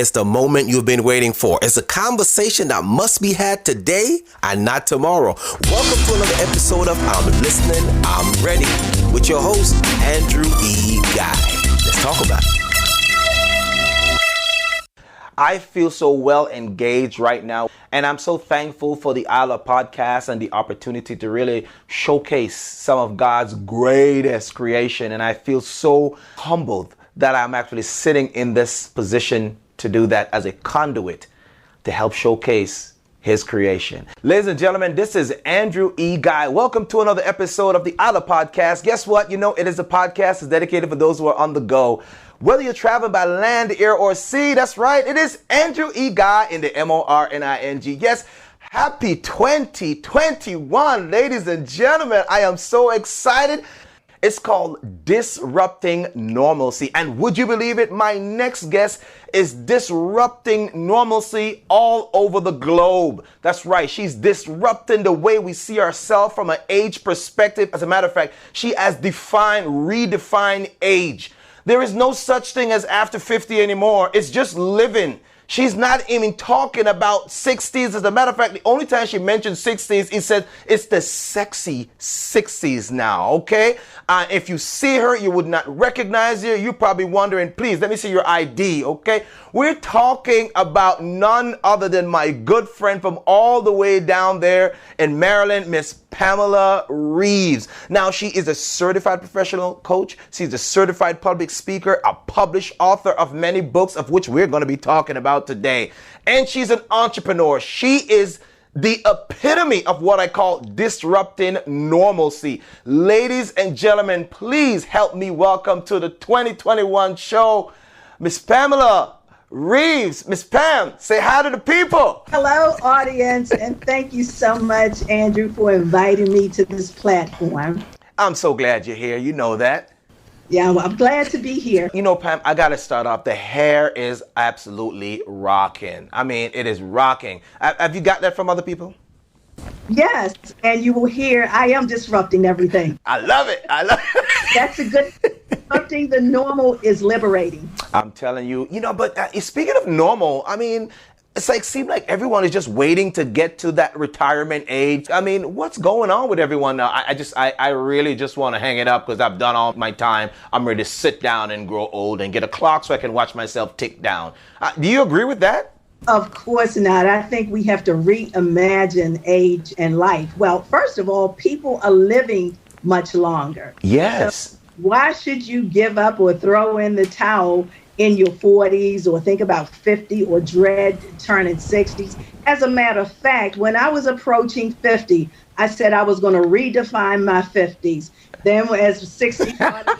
It's the moment you've been waiting for. It's a conversation that must be had today and not tomorrow. Welcome to another episode of I'm Listening, I'm Ready with your host, Andrew E. Guy. Let's talk about it. I feel so well engaged right now, and I'm so thankful for the Ilirpodcast and the opportunity to really showcase some of God's greatest creation. And I feel so humbled that I'm actually sitting in this position to do that as a conduit to help showcase His creation. Ladies and gentlemen, this is Andrew E. Guy. Welcome to another episode of the Ilirpodcast. Guess what? You know, it is a podcast that's dedicated for those who are on the go. Whether you're traveling by land, air, or sea, that's right. It is Andrew E. Guy in the MORNING. Yes, happy 2021, ladies and gentlemen. I am so excited. It's called Disrupting Normalcy. And would you believe it? My next guest is disrupting normalcy all over the globe. That's right. She's disrupting the way we see ourselves from an age perspective. As a matter of fact, she has redefined age. There is no such thing as after 50 anymore. It's just living. She's not even talking about 60s. As a matter of fact, the only time she mentioned 60s, he said it's the sexy 60s now, okay? If you see her, you would not recognize her. You're probably wondering, please, let me see your ID, okay? We're talking about none other than my good friend from all the way down there in Maryland, Miss Pamela Reaves. Now, she is a certified professional coach. She's a certified public speaker, a published author of many books, of which we're going to be talking about today. And she's an entrepreneur. She is the epitome of what I call disrupting normalcy. Ladies and gentlemen, please help me welcome to the 2021 show, Miss Pamela Reaves. Miss Pam, say hi to the people. Hello, audience, and thank you so much, Andrew, for inviting me to this platform. I'm so glad you're here. You know that. Yeah, well, I'm glad to be here. You know, Pam, I got to start off. The hair is absolutely rocking. I mean, it is rocking. Have you got that from other people? Yes, and you will hear I am disrupting everything. I love it. That's a good disrupting the normal is liberating. I'm telling you, but speaking of normal, I mean, it's like, seems like everyone is just waiting to get to that retirement age. I mean, what's going on with everyone now? I really just want to hang it up because I've done all my time. I'm ready to sit down and grow old and get a clock so I can watch myself tick down. Do you agree with that? Of course not. I think we have to reimagine age and life. Well, first of all, people are living much longer. Yes. So why should you give up or throw in the towel in your 40s or think about 50 or dread turning 60s? As a matter of fact, when I was approaching 50, I said I was going to redefine my 50s. Then as 60 started,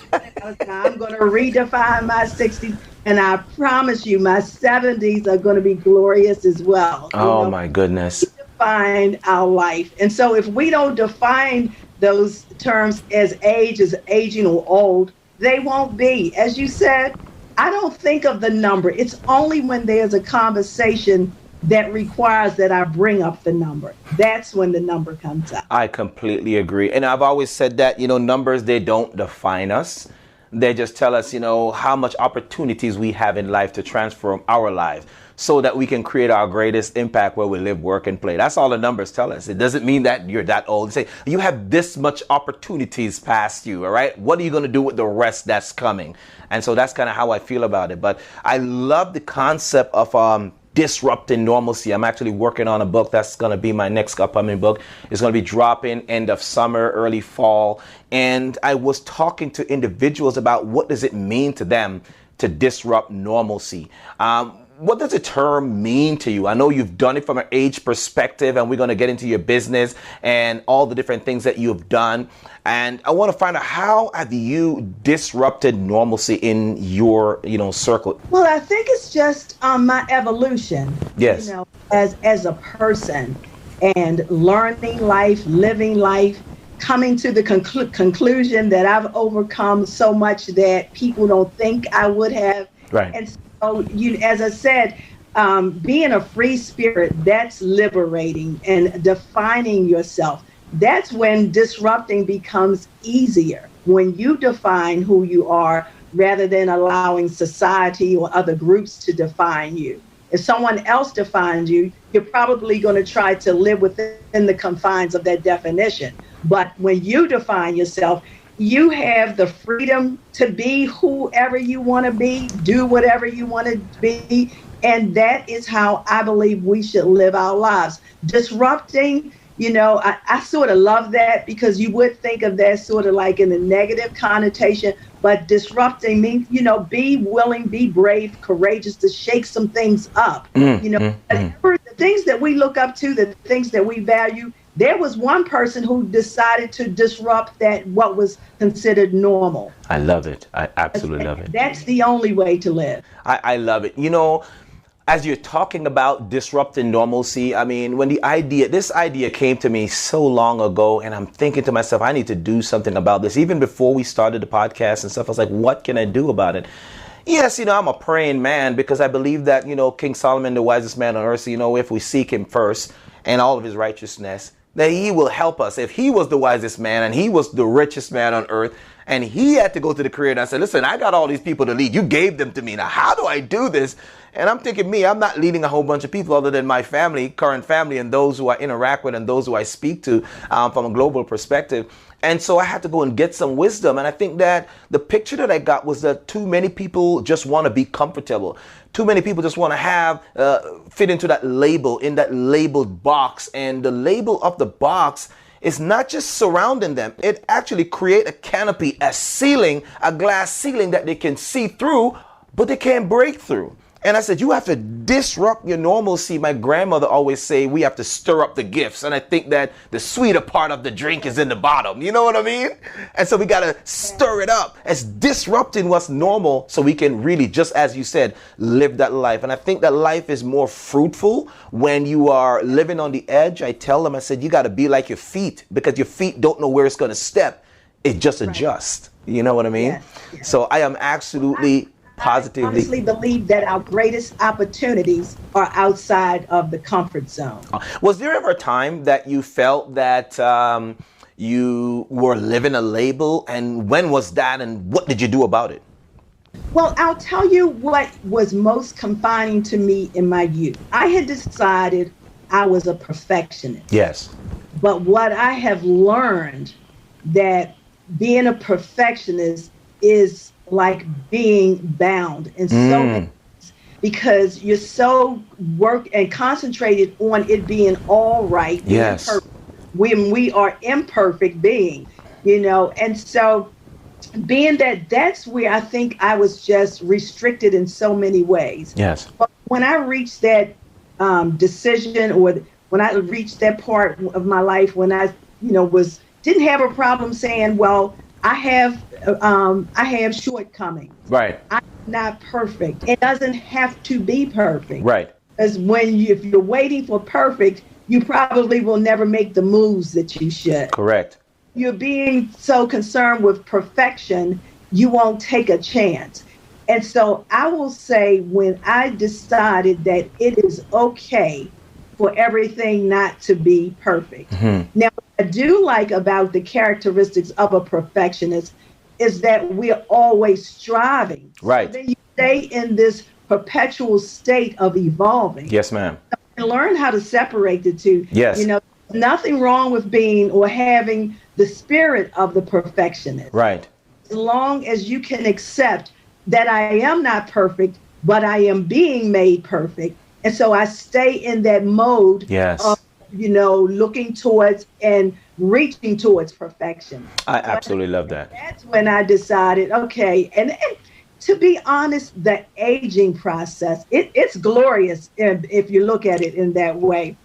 I'm going to redefine my 60s. And I promise you, my 70s are going to be glorious as well. Oh, my goodness. Define our life. And so if we don't define those terms as age, as aging or old, they won't be. As you said, I don't think of the number. It's only when there's a conversation that requires that I bring up the number. That's when the number comes up. I completely agree. And I've always said that, numbers, they don't define us. They just tell us, how much opportunities we have in life to transform our lives so that we can create our greatest impact where we live, work, and play. That's all the numbers tell us. It doesn't mean that you're that old. They say, you have this much opportunities past you, all right? What are you going to do with the rest that's coming? And so that's kind of how I feel about it. But I love the concept of disrupting normalcy. I'm actually working on a book that's going to be my next upcoming book. It's going to be dropping end of summer, early fall. And I was talking to individuals about what does it mean to them to disrupt normalcy. What does the term mean to you? I know you've done it from an age perspective, and we're going to get into your business and all the different things that you've done. And I want to find out, how have you disrupted normalcy in your, circle? Well, I think it's just my evolution. Yes. As a person, and learning life, living life, coming to the conclusion that I've overcome so much that people don't think I would have. Right. And so, as I said, being a free spirit, that's liberating, and defining yourself. That's when disrupting becomes easier. When you define who you are, rather than allowing society or other groups to define you. If someone else defines you, you're probably going to try to live within the confines of that definition. But when you define yourself, you have the freedom to be whoever you want to be, do whatever you want to be. And that is how I believe we should live our lives. Disrupting, I sort of love that, because you would think of that sort of like in a negative connotation, but disrupting means, be willing, be brave, courageous to shake some things up. The things that we look up to, the things that we value, there was one person who decided to disrupt that, what was considered normal. I love it. I absolutely love it. That's the only way to live. I love it. As you're talking about disrupting normalcy, I mean, when this idea came to me so long ago, and I'm thinking to myself, I need to do something about this. Even before we started the podcast and stuff, I was like, what can I do about it? Yes, I'm a praying man, because I believe that, King Solomon, the wisest man on earth, if we seek him first and all of his righteousness, that he will help us. If he was the wisest man and he was the richest man on earth, and he had to go to the Creator and say, listen, I got all these people to lead. You gave them to me. Now, how do I do this? And I'm thinking, I'm not leading a whole bunch of people other than my family, current family, and those who I interact with and those who I speak to from a global perspective. And so I had to go and get some wisdom. And I think that the picture that I got was that too many people just want to be comfortable. Too many people just want to have, fit into that label, in that labeled box. And the label of the box is not just surrounding them. It actually create a canopy, a ceiling, a glass ceiling that they can see through, but they can't break through. And I said, you have to disrupt your normalcy. My grandmother always say we have to stir up the gifts. And I think that the sweeter part of the drink is in the bottom. You know what I mean? And so we got to stir it up. It's disrupting what's normal so we can really, just as you said, live that life. And I think that life is more fruitful when you are living on the edge. I tell them, I said, you got to be like your feet, because your feet don't know where it's going to step. It just adjusts. You know what I mean? Yes. So I am absolutely... positively. I honestly believe that our greatest opportunities are outside of the comfort zone. Was there ever a time that you felt that you were living a label, and when was that, and what did you do about it? Well, I'll tell you what was most confining to me in my youth. I had decided I was a perfectionist. Yes. But what I have learned, that being a perfectionist is like being bound in so many ways, because you're so work and concentrated on it being all right. Yes. When we are imperfect beings, and so being that's where I think I was just restricted in so many ways. Yes. But when I reached that decision, or when I reached that part of my life when I, didn't have a problem saying, well, I have shortcomings. Right. I'm not perfect. It doesn't have to be perfect. Right. Because if you're waiting for perfect, you probably will never make the moves that you should. Correct. You're being so concerned with perfection, you won't take a chance. And so I will say, when I decided that it is okay for everything not to be perfect. Mm-hmm. Now, what I do like about the characteristics of a perfectionist is that we're always striving. Right. So then you stay in this perpetual state of evolving. Yes, ma'am. And learn how to separate the two. Yes. Nothing wrong with being or having the spirit of the perfectionist. Right. As long as you can accept that I am not perfect, but I am being made perfect. And so I stay in that mode of, looking towards and reaching towards perfection. I absolutely love that. That's when I decided, okay, and to be honest, the aging process, it's glorious if you look at it in that way.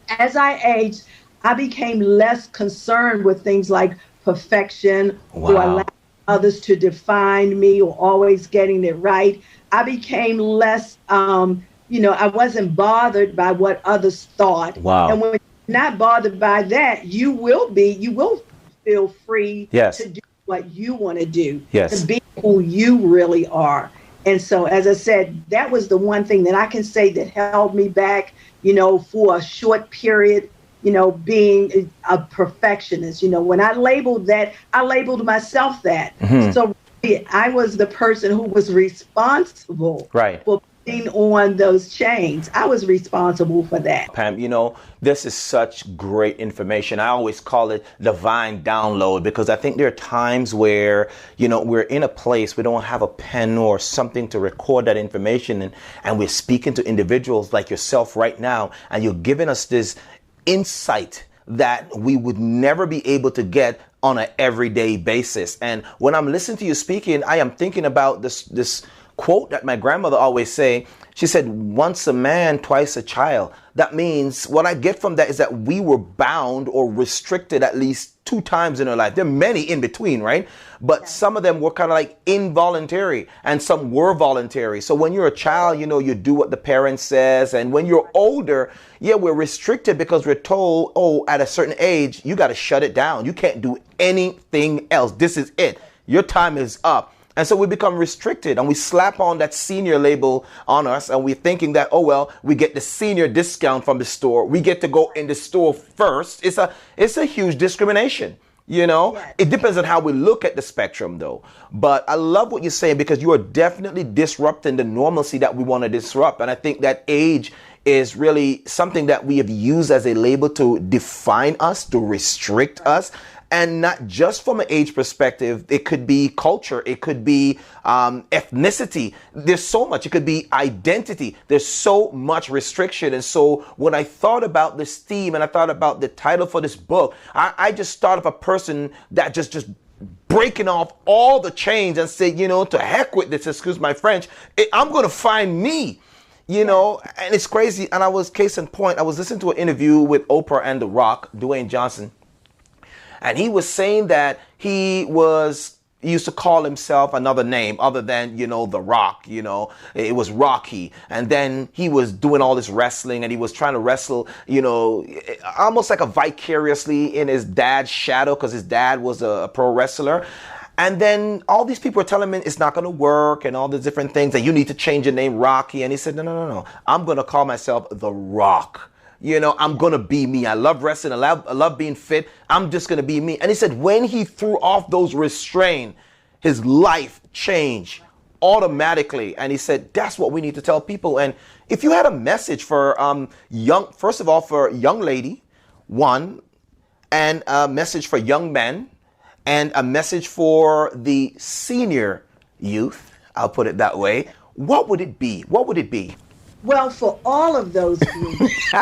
As I aged, I became less concerned with things like perfection or allowing others to define me or always getting it right. I became less, I wasn't bothered by what others thought. Wow. And when you're not bothered by that, you will feel free to do what you want to do, to be who you really are. And so, as I said, that was the one thing that I can say that held me back, for a short period, being a perfectionist. When I labeled that, I labeled myself that. Mm-hmm. So I was the person who was responsible Right. for putting on those chains. I was responsible for that. Pam, this is such great information. I always call it divine download, because I think there are times where, we're in a place we don't have a pen or something to record that information, and we're speaking to individuals like yourself right now, and you're giving us this insight that we would never be able to get on an everyday basis. And when I'm listening to you speaking, I am thinking about this quote that my grandmother always say. She said, once a man, twice a child. That means what I get from that is that we were bound or restricted at least 2 times in our life. There are many in between, right? But some of them were kind of like involuntary, and some were voluntary. So when you're a child, you do what the parent says. And when you're older, we're restricted because we're told, at a certain age, you got to shut it down. You can't do anything else. This is it. Your time is up. And so we become restricted, and we slap on that senior label on us, and we're thinking that, we get the senior discount from the store. We get to go in the store first. It's a huge discrimination. It depends on how we look at the spectrum, though. But I love what you're saying, because you are definitely disrupting the normalcy that we want to disrupt. And I think that age is really something that we have used as a label to define us, to restrict us. And not just from an age perspective, it could be culture, it could be ethnicity. There's so much. It could be identity. There's so much restriction. And so when I thought about this theme and I thought about the title for this book, I just thought of a person that just breaking off all the chains and say, to heck with this, excuse my French, I'm going to find me. And it's crazy. And case in point, I was listening to an interview with Oprah and The Rock, Dwayne Johnson. And he was saying that he used to call himself another name other than, The Rock, it was Rocky. And then he was doing all this wrestling, and he was trying to wrestle, almost like a vicariously in his dad's shadow, because his dad was a pro wrestler. And then all these people are telling him it's not going to work and all these different things, and you need to change your name, Rocky. And he said, no. I'm going to call myself The Rock. I'm going to be me. I love wrestling. I love being fit. I'm just going to be me. And he said when he threw off those restraints, his life changed automatically. And he said, that's what we need to tell people. And if you had a message for first of all, for young lady, one, and a message for young men, and a message for the senior youth, I'll put it that way, what would it be? What would it be? Well, for all of those groups,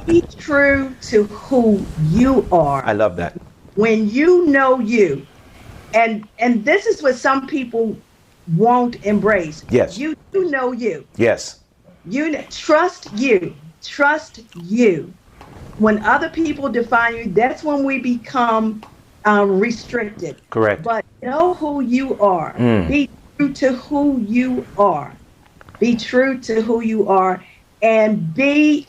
be true to who you are. I love that. When you know you, and this is what some people won't embrace. Yes. You do know you. Yes. Trust you. Trust you. When other people define you, that's when we become restricted. Correct. But know who you are. Be true to who you are. Be true to who you are, and be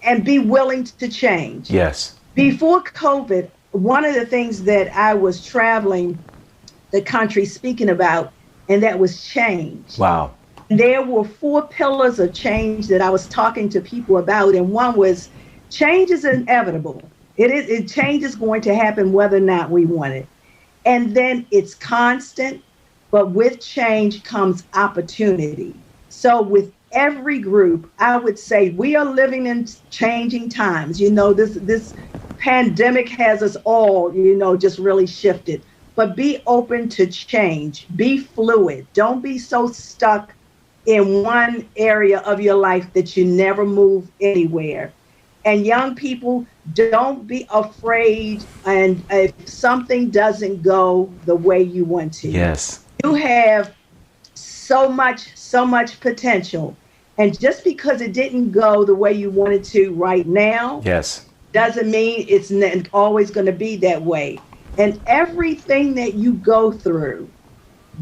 willing to change. Yes. Before COVID, one of the things that I was traveling the country speaking about, and that was change. Wow. There were 4 pillars of change that I was talking to people about, and one was change is inevitable. Change is going to happen whether or not we want it. And then it's constant, but with change comes opportunity. So with every group, I would say we are living in changing times. This pandemic has us all, just really shifted. But be open to change. Be fluid. Don't be so stuck in one area of your life that you never move anywhere. And young people, don't be afraid. And if something doesn't go the way you want to, yes, you have so much potential. And just because it didn't go the way you wanted to right now, yes, doesn't mean it's always going to be that way. And everything that you go through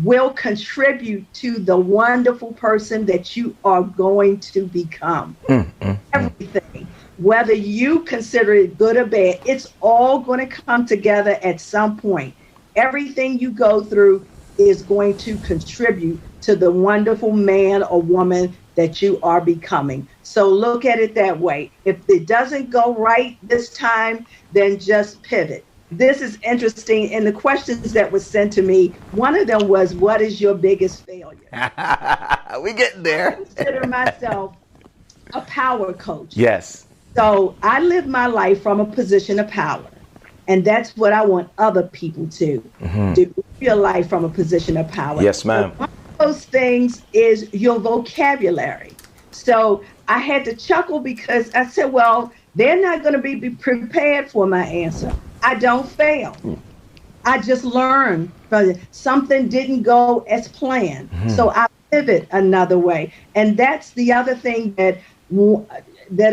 will contribute to the wonderful person that you are going to become. Everything. Whether you consider it good or bad, it's all going to come together at some point. Everything you go through is going to contribute to the wonderful man or woman that you are becoming. So look at it that way. If it doesn't go right this time, then just pivot. this is interesting. In the questions that were sent to me, one of them was, what is your biggest failure? We get there. I consider myself a power coach. Yes. So I live my life from a position of power. And that's what I want other people to do. Live your life from a position of power. Yes, ma'am. One of those things is your vocabulary. So I had to chuckle because I said, well, they're not going to be prepared for my answer. I don't fail. I just learn. Something didn't go as planned. So I pivot another way. And that's the other thing that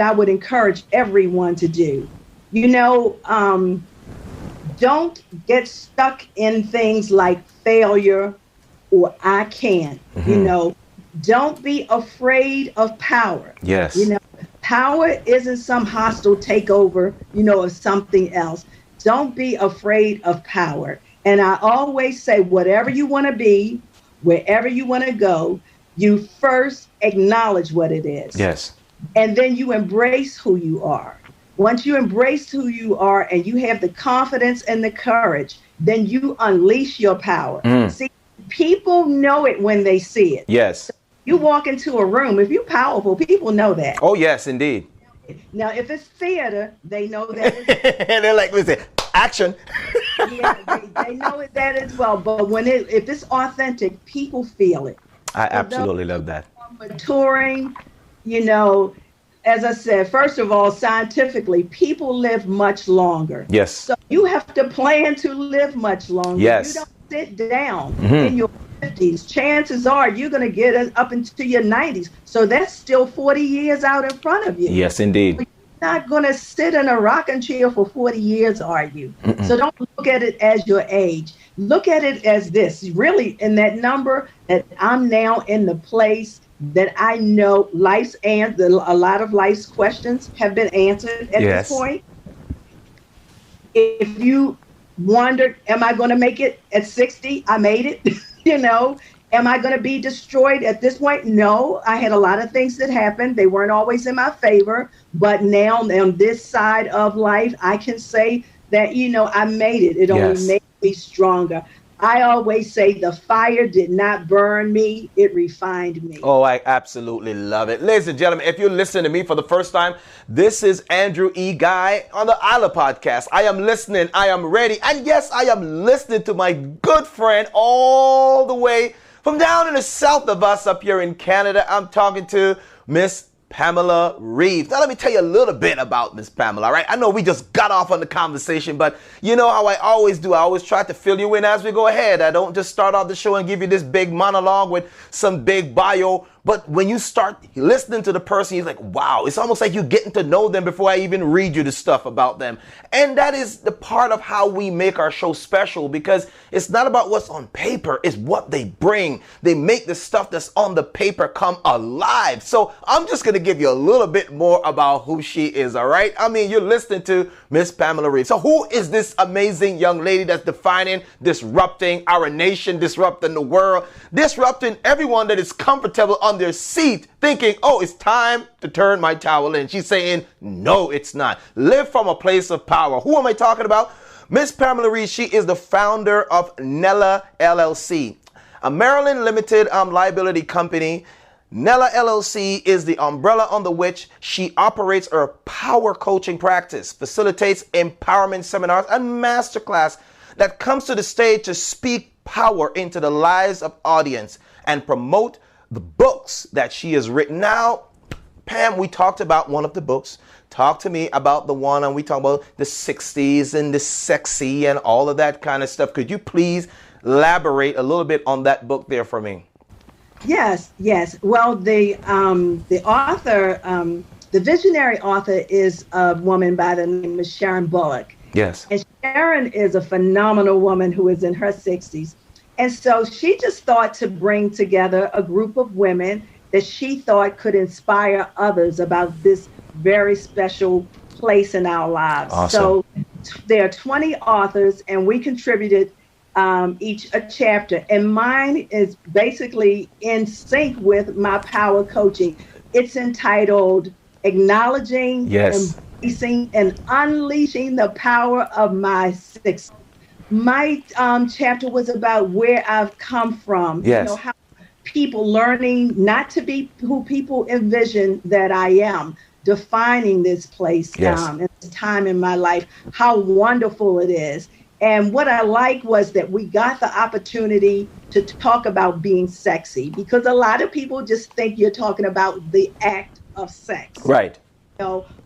I would encourage everyone to do. You know, don't get stuck in things like failure or I can't. You know, don't be afraid of power. Yes. You know, power isn't some hostile takeover, you know, of something else. Don't be afraid of power. And I always say, whatever you want to be, wherever you want to go, you first acknowledge what it is. Yes. And then you embrace who you are. Once you embrace who you are and you have the confidence and the courage, then you unleash your power. See, people know it when they see it. Yes. So you walk into a room, if you're powerful, people know that. Oh, yes, indeed. Now, if it's theater, they know that. They're like, listen, action. Yeah, they know it that as well. But if it's authentic, people feel it. I absolutely love that. Maturing, you know, as I said, first of all, scientifically, people live much longer. Yes. So you have to plan to live much longer. Yes. You don't sit down in your 50s. Chances are you're going to get up into your 90s. So that's still 40 years out in front of you. Yes, indeed. You're not going to sit in a rocking chair for 40 years, are you? So don't look at it as your age. Look at it as this. Really, in that number that I'm now in the place that I know a lot of life's questions have been answered at this point. If you wondered, am I going to make it at 60? I made it. You know, am I going to be destroyed at this point? No, I had a lot of things that happened. They weren't always in my favor. But now on this side of life, I can say that, you know, I made it. It only made me stronger. I always say the fire did not burn me, it refined me. Oh, I absolutely love it. Ladies and gentlemen, if you're listening to me for the first time, this is Andrew E. Guy on the Ilirpodcast. I am listening, I am ready, and yes, I am listening to my good friend all the way from down in the south of us up here in Canada. I'm talking to Miss Pamela Reaves. Now, let me tell you a little bit about Miss Pamela, all right? I know we just got off on the conversation, but you know how I always do. I always try to fill you in as we go ahead. I don't just start off the show and give you this big monologue with some big bio. But when you start listening to the person, you're like, wow, it's almost like you're getting to know them before I even read you the stuff about them. And that is the part of how we make our show special, because it's not about what's on paper, it's what they bring. They make the stuff that's on the paper come alive. So I'm just going to give you a little bit more about who she is, all right? I mean, you're listening to Miss Pamela Reaves. So who is this amazing young lady that's defining, disrupting our nation, disrupting the world, disrupting everyone that is comfortable on their seat thinking, oh, it's time to turn my towel in? She's saying, no, it's not. Live from a place of power. Who am I talking about? Miss Pamela Reaves. She is the founder of NELLA LLC, a Maryland limited liability company. NELLA LLC is the umbrella under which she operates her power coaching practice, facilitates empowerment seminars and masterclass that comes to the stage to speak power into the lives of audience and promote the books that she has written. Now, Pam, we talked about one of the books. Talk to me about the one, and we talked about the 60s and the sexy and all of that kind of stuff. Could you please elaborate a little bit on that book there for me? Yes. Well, the author, the visionary author is a woman by the name of Sharon Bullock. Yes. And Sharon is a phenomenal woman who is in her 60s. And so she just thought to bring together a group of women that she thought could inspire others about this very special place in our lives. Awesome. So there are 20 authors, and we contributed each a chapter. And mine is basically in sync with my power coaching. It's entitled Acknowledging, yes, embracing and unleashing the power of my success. My chapter was about where I've come from, Yes. how people learning not to be who people envision that I am, defining this place Yes. and this time in my life, how wonderful it is. And what I like was that we got the opportunity to talk about being sexy, because a lot of people just think you're talking about the act of sex. Right.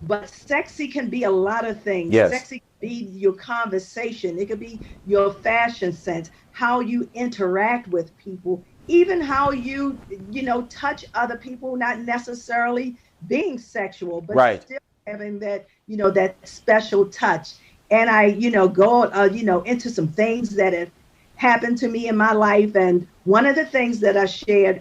But sexy can be a lot of things. Yes. Sexy can be your conversation. It could be your fashion sense, how you interact with people, even how you touch other people, not necessarily being sexual, but Right. still having that, that special touch. And I, go, into some things that have happened to me in my life. And one of the things that I shared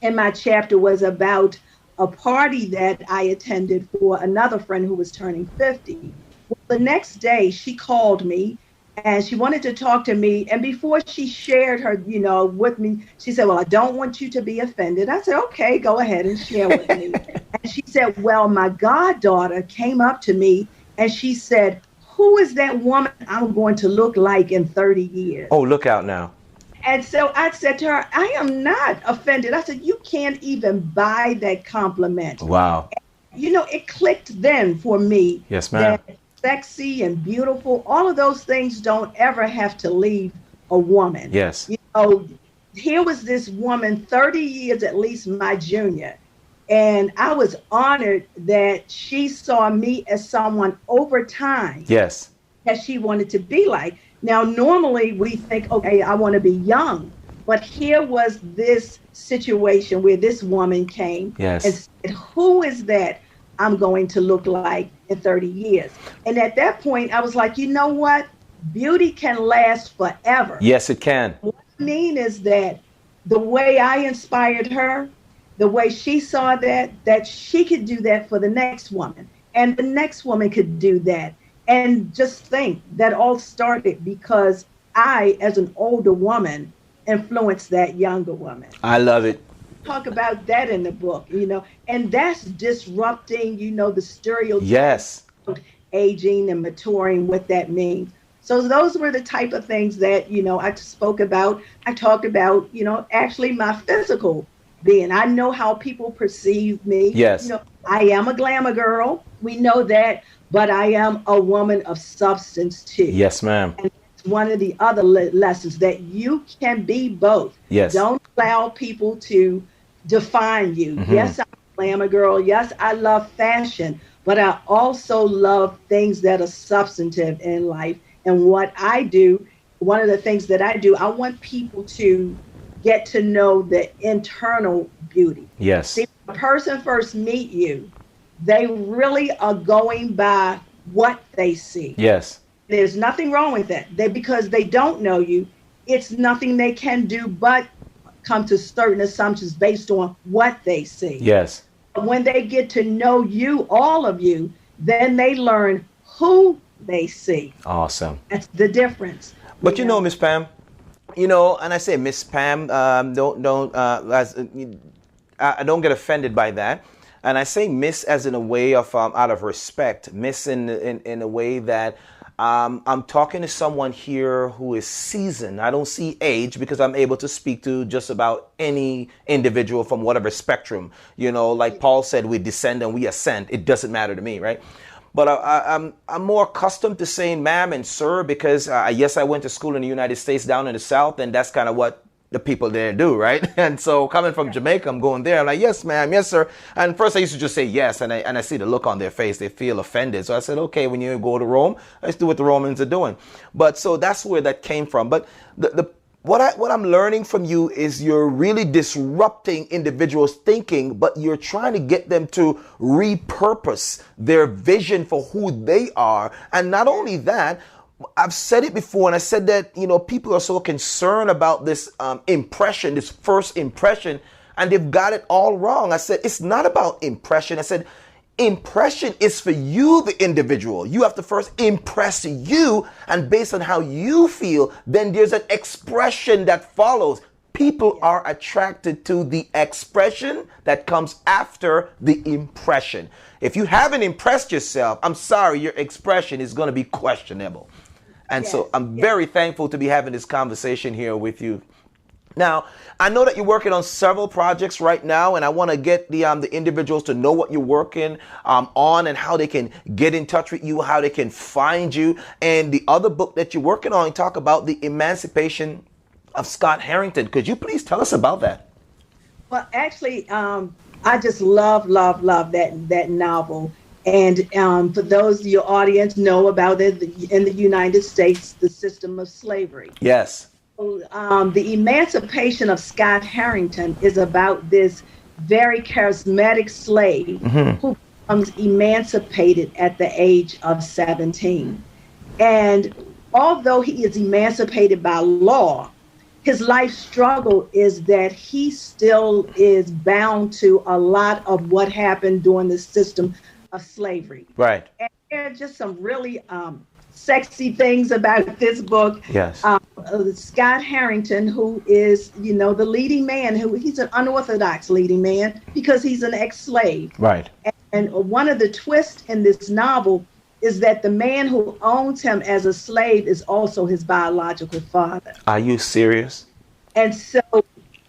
in my chapter was about a party that I attended for another friend who was turning 50. Well, the next day she called me and she wanted to talk to me. And before she shared her, with me, she said, well, I don't want you to be offended. I said, okay, go ahead and share with me. And she said, well, my goddaughter came up to me and she said, who is that woman I'm going to look like in 30 years? Oh, look out now. And so I said to her, I am not offended. I said, you can't even buy that compliment. Wow. And, it clicked then for me. Yes, ma'am. That sexy and beautiful, all of those things don't ever have to leave a woman. Yes. Here was this woman, 30 years at least my junior. And I was honored that she saw me as someone over time. Yes. That she wanted to be like. Now, normally we think, okay, I want to be young. But here was this situation where this woman came Yes. and said, who is that I'm going to look like in 30 years? And at that point, I was like, you know what? Beauty can last forever. Yes, it can. What I mean is that the way I inspired her, the way she saw that she could do that for the next woman. And the next woman could do that. And just think that all started because I, as an older woman, influenced that younger woman. I love it. Talk about that in the book, and that's disrupting, the stereotypes. Yes. Of aging and maturing, what that means. So those were the type of things that, I spoke about. I talked about, actually my physical being. I know how people perceive me. Yes. I am a glamour girl. We know that. But I am a woman of substance too. Yes, ma'am. And it's one of the other lessons that you can be both. Yes. Don't allow people to define you. Mm-hmm. Yes, I'm a glamour girl. Yes, I love fashion. But I also love things that are substantive in life. And what I do, one of the things that I do, I want people to get to know the internal beauty. Yes. See, when a person first meet you, they really are going by what they see. Yes. There's nothing wrong with that. Because they don't know you, it's nothing they can do but come to certain assumptions based on what they see. Yes. When they get to know you, all of you, then they learn who they see. Awesome. That's the difference. But Miss Pam, and I say Miss Pam, I don't get offended by that. And I say miss as in a way of out of respect, miss in a way that I'm talking to someone here who is seasoned. I don't see age because I'm able to speak to just about any individual from whatever spectrum. Like Paul said, we descend and we ascend. It doesn't matter to me, right? But I'm more accustomed to saying ma'am and sir because, yes, I went to school in the United States down in the South, and that's kind of what the people there do, right? And so coming from Jamaica, I'm going there. I'm like, yes, ma'am, yes, sir. And first I used to just say yes, and I see the look on their face. They feel offended. So I said, okay, when you go to Rome, let's do what the Romans are doing. But so that's where that came from. But what I'm learning from you is you're really disrupting individuals' thinking, but you're trying to get them to repurpose their vision for who they are. And not only that, I've said it before, and I said that, people are so concerned about this impression, this first impression, and they've got it all wrong. I said, it's not about impression. I said, impression is for you, the individual. You have to first impress you, and based on how you feel, then there's an expression that follows. People are attracted to the expression that comes after the impression. If you haven't impressed yourself, I'm sorry, your expression is going to be questionable. And so I'm very thankful to be having this conversation here with you. Now, I know that you're working on several projects right now, and I want to get the individuals to know what you're working on and how they can get in touch with you, how they can find you. And the other book that you're working on, talk about the emancipation of Scott Harrington. Could you please tell us about that? Well, actually, I just love that novel. And for those of your audience know about it, in the United States, the system of slavery. Yes. The emancipation of Scott Harrington is about this very charismatic slave who becomes emancipated at the age of 17. And although he is emancipated by law, his life struggle is that he still is bound to a lot of what happened during the system of slavery. Right. And there are just some really sexy things about this book. Yes. Scott Harrington, who is, the leading man, he's an unorthodox leading man because he's an ex-slave. Right. And one of the twists in this novel is that the man who owns him as a slave is also his biological father. Are you serious? And so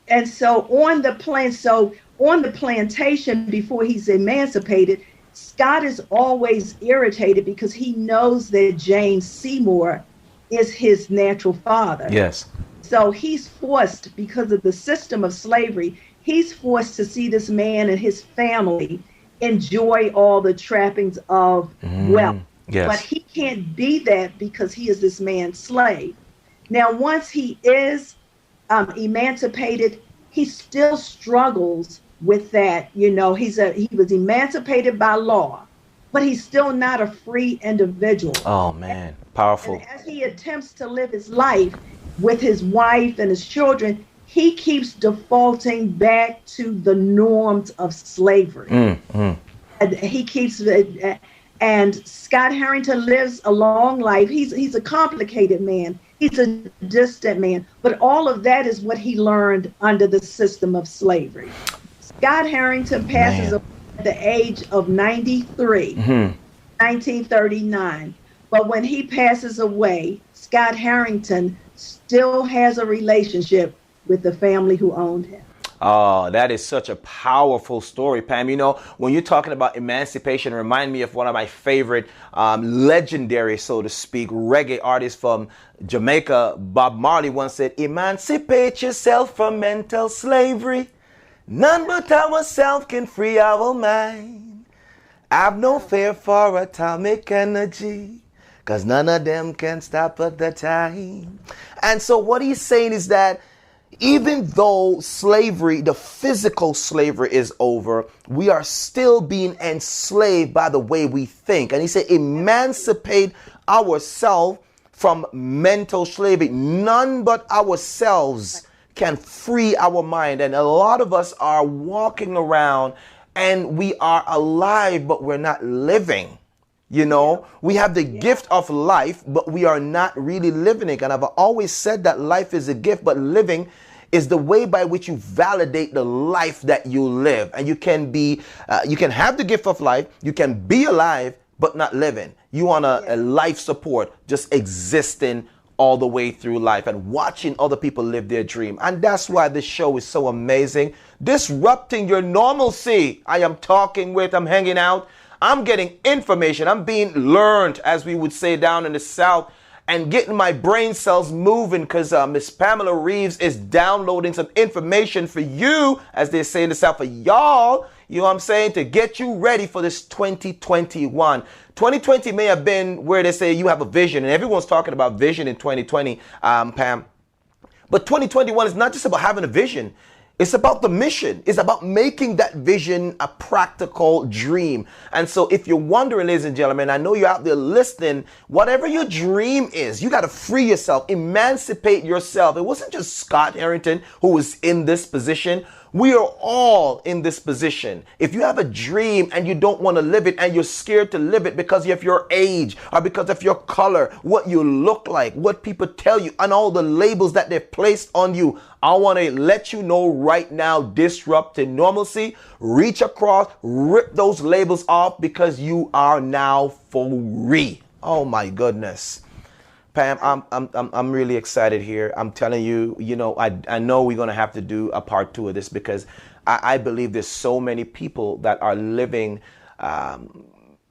on the plantation before he's emancipated, Scott is always irritated because he knows that James Seymour is his natural father. Yes. So he's forced, because of the system of slavery, he's forced to see this man and his family enjoy all the trappings of wealth. Yes. But he can't be that because he is this man's slave. Now, once he is emancipated, he still struggles with that. He was emancipated by law, but he's still not a free individual. Oh man, powerful. And as he attempts to live his life with his wife and his children, he keeps defaulting back to the norms of slavery. And he keeps and Scott Harrington lives a long life. He's a complicated man. He's a distant man, but all of that is what he learned under the system of slavery. Scott Harrington passes away at the age of 93, 1939. But when he passes away, Scott Harrington still has a relationship with the family who owned him. Oh, that is such a powerful story, Pam. When you're talking about emancipation, remind me of one of my favorite legendary, so to speak, reggae artists from Jamaica. Bob Marley once said, "Emancipate yourself from mental slavery. None but ourselves can free our mind. I've no fear for atomic energy, 'cause none of them can stop at the time." And so what he's saying is that even though slavery, the physical slavery is over, we are still being enslaved by the way we think. And he said, emancipate ourselves from mental slavery. None but ourselves can free our mind. And a lot of us are walking around and we are alive, but we're not living. We have the gift of life, but we are not really living it. And I've always said that life is a gift, but living is the way by which you validate the life that you live. And you can you can have the gift of life, you can be alive, but not living. You on a life support, just existing all the way through life and watching other people live their dream. And that's why this show is so amazing. Disrupting your normalcy. I'm hanging out. I'm getting information. I'm being learned, as we would say down in the South, and getting my brain cells moving because Miss Pamela Reaves is downloading some information for you, as they say in the South, for y'all, to get you ready for this 2021. 2020 may have been where they say you have a vision, and everyone's talking about vision in 2020, Pam. But 2021 is not just about having a vision. It's about the mission. It's about making that vision a practical dream. And so if you're wondering, ladies and gentlemen, I know you're out there listening, whatever your dream is, you got to free yourself, emancipate yourself. It wasn't just Scott Harrington who was in this position. We are all in this position. If you have a dream and you don't want to live it and you're scared to live it because of your age or because of your color, what you look like, what people tell you, and all the labels that they've placed on you, I want to let you know right now, disrupting normalcy, reach across, rip those labels off because you are now free. Oh my goodness. Pam, I'm really excited here. I'm telling you, I know we're going to have to do a part 2 of this because I believe there's so many people that are living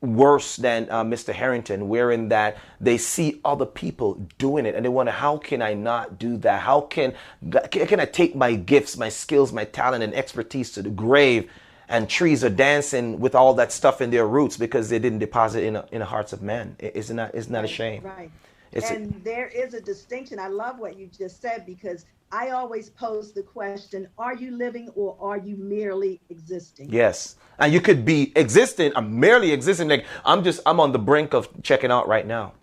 worse than Mr. Harrington, wherein that they see other people doing it and they wonder, how can I not do that? How can I take my gifts, my skills, my talent and expertise to the grave? And trees are dancing with all that stuff in their roots because they didn't deposit in the hearts of men. Isn't that a shame? Right. There is a distinction. I love what you just said because I always pose the question, are you living or are you merely existing? Yes. And you could be existing, I'm merely existing. Like I'm on the brink of checking out right now.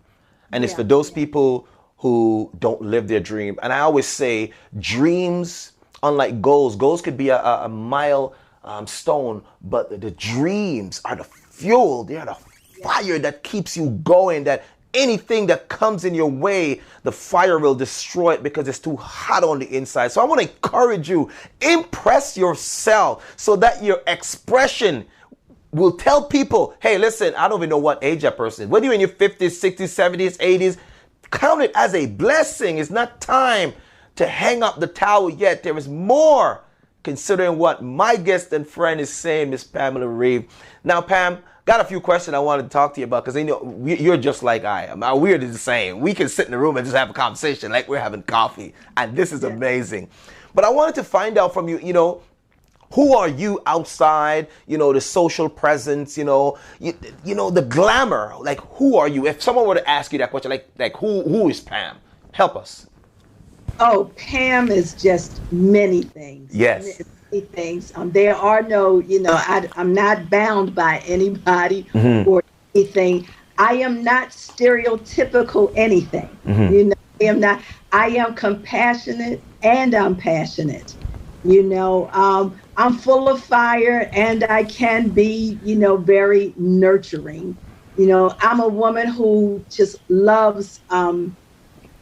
And it's for those people who don't live their dream. And I always say dreams, unlike goals could be a mile stone, but the dreams are the fuel. They are the fire that keeps you going, that anything that comes in your way, the fire will destroy it because it's too hot on the inside. So I want to encourage you, impress yourself so that your expression will tell people, hey, listen, I don't even know what age that person is. Whether you're in your 50s, 60s, 70s, 80s, count it as a blessing. It's not time to hang up the towel yet. There is more, considering what my guest and friend is saying, Miss Pamela Reaves. Now, Pam, got a few questions I wanted to talk to you about because you're just like I am. We're the same. We can sit in the room and just have a conversation like we're having coffee, and this is amazing. But I wanted to find out from you, who are you outside, the social presence, the glamour, like who are you? If someone were to ask you that question, like who is Pam? Help us. Oh, Pam is just many things. Yes. Many things. There are no, I'm not bound by anybody or anything. I am not stereotypical anything. I am compassionate and I'm passionate. I'm full of fire and I can be, very nurturing. I'm a woman who just loves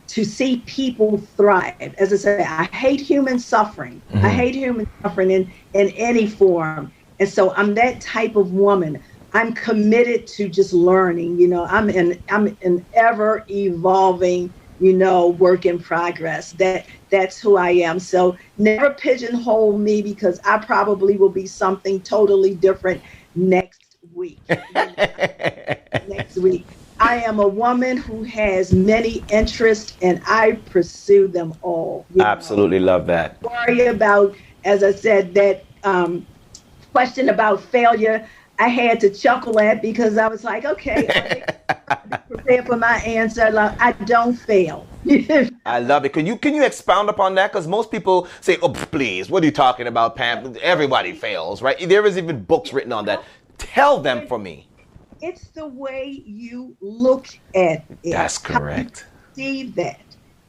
to see people thrive. As I say, I hate human suffering. I hate human suffering in any form. And so I'm that type of woman. I'm committed to just learning. I'm an ever evolving, work in progress. That's who I am. So never pigeonhole me because I probably will be something totally different next week. Next week. I am a woman who has many interests and I pursue them all. Absolutely love that. Worry about, as I said, that question about failure, I had to chuckle at because I was like, okay, prepare for my answer. I don't fail. I love it. Can you expound upon that? Because most people say, oh, please, what are you talking about, Pam? Everybody fails, right? There is even books written on that. Tell them for me. It's the way you look at it. That's correct. See that.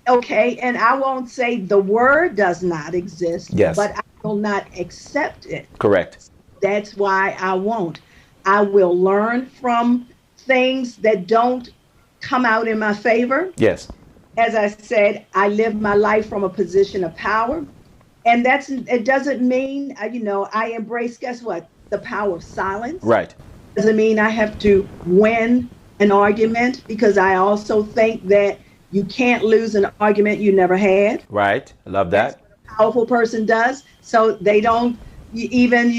Okay, and I won't say the word does not exist, but I will not accept it. Correct. That's why I won't. I will learn from things that don't come out in my favor. Yes. As I said, I live my life from a position of power. And it doesn't mean, I embrace, guess what? The power of silence. Right. Doesn't mean I have to win an argument because I also think that you can't lose an argument you never had. Right. I love that. That's what a powerful person does. So they don't even,